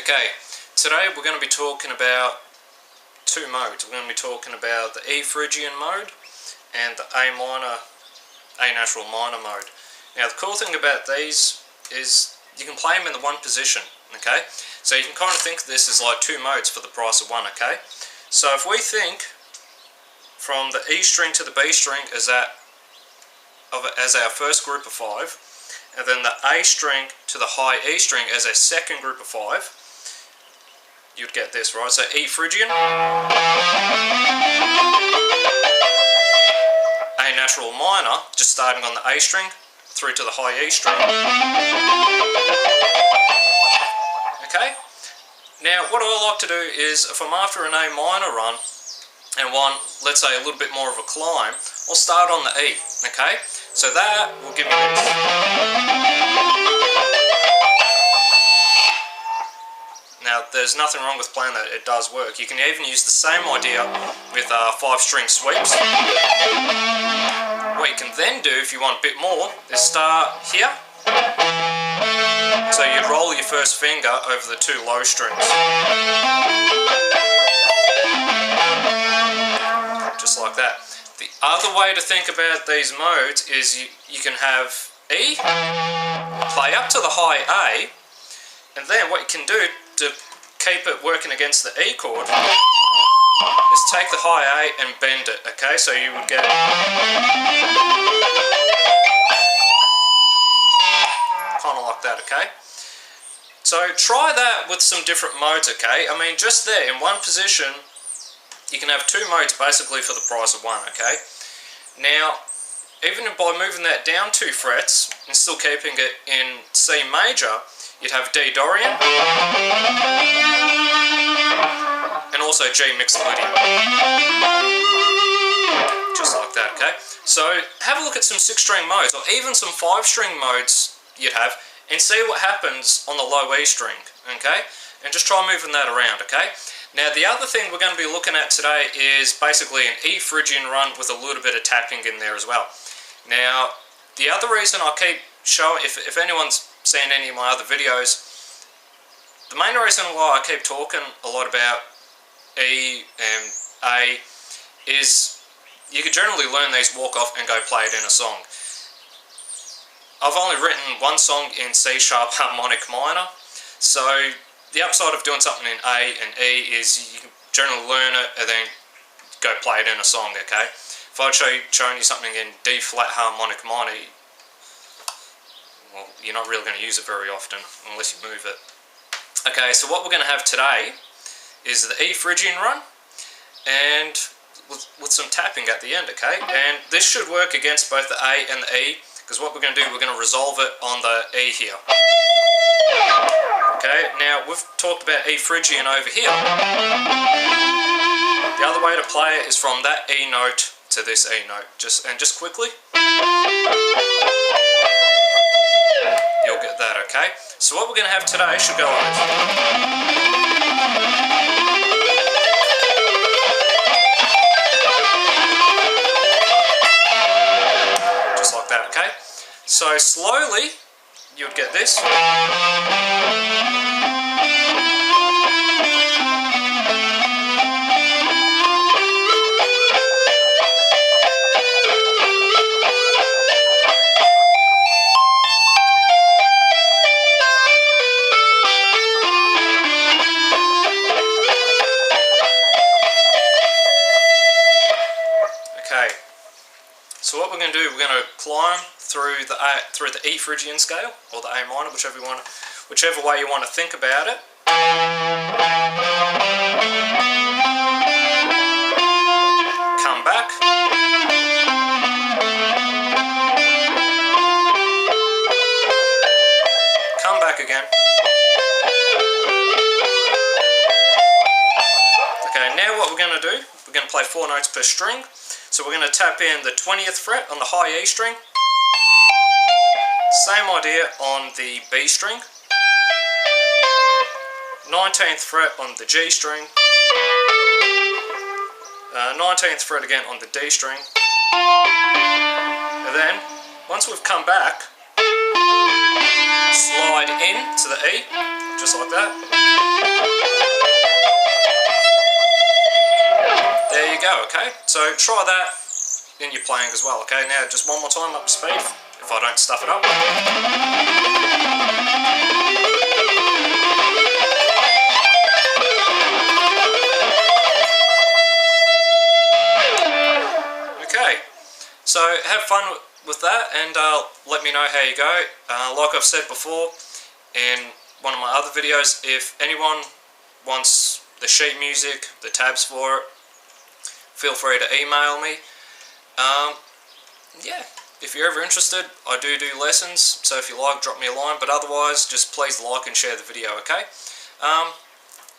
Okay, today we're going to be talking about two modes. We're going to be talking about the E Phrygian mode and the A natural minor mode. Now the cool thing about these is you can play them in the one position, okay? So you can kind of think of this as like two modes for the price of one, okay? So if we think from the E string to the B string as our first group of five, and then the A string to the high E string as a second group of five, you'd get this, right? So E Phrygian, A natural minor, just starting on the A string through to the high E string. Okay? Now what I like to do is, if I'm after an A minor run and want, let's say, a little bit more of a climb, I'll start on the E, okay? So that will give me this. Now, there's nothing wrong with playing that, it does work. You can even use the same idea with 5-string sweeps. What you can then do, if you want a bit more, is start here. So you'd roll your first finger over the two low strings. Just like that. The other way to think about these modes is you can have E, play up to the high A, and then what you can do to keep it working against the E chord is take the high A and bend it, okay? So you would get kind of like that, okay? So try that with some different modes, okay? I mean, just there in one position, you can have two modes basically for the price of one, okay? Now, even by moving that down 2 frets and still keeping it in C major, you'd have D Dorian and also G Mixolydian. Just like that, okay? So have a look at some 6-string modes, or even some 5-string modes you'd have, and see what happens on the low E string, okay? And just try moving that around, okay? Now the other thing we're going to be looking at today is basically an E Phrygian run with a little bit of tapping in there as well. Now the other reason I keep showing, if anyone's seen any of my other videos, the main reason why I keep talking a lot about E and A is you could generally learn these, walk off and go play it in a song. I've only written one song in C sharp harmonic minor, so the upside of doing something in A and E is you can generally learn it and then go play it in a song, okay? If I'd shown you something in D flat harmonic minor, well, you're not really going to use it very often unless you move it. Okay, so what we're going to have today is the E Phrygian run and with some tapping at the end, okay? And this should work against both the A and the E, because what we're going to do, we're going to resolve it on the E here. Okay, now we've talked about E Phrygian over here. The other way to play it is from that E note to this E note. Just quickly, you'll get that, okay? So what we're going to have today should go like this. Just like that, okay? So slowly, you would get this. Okay, so what we're going to do, we're going to climb through the E Phrygian scale, or the A minor, whichever way you want to think about it. Come back. Come back again. Okay, now what we're going to do, we're going to play 4 notes per string. So we're going to tap in the 20th fret on the high E string. Same idea on the B string. 19th fret on the G string. 19th fret again on the D string. And then, once we've come back, slide in to the E, just like that. go, okay? So try that in your playing as well, okay? Now just one more time up to speed, if I don't stuff it up. Okay, so have fun with that, and let me know how you go. Like I've said before in one of my other videos, if anyone wants the sheet music, the tabs for it, feel free to email me. Yeah, if you're ever interested, I do lessons, so if you like, drop me a line, but otherwise, just please like and share the video, okay?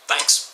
Thanks.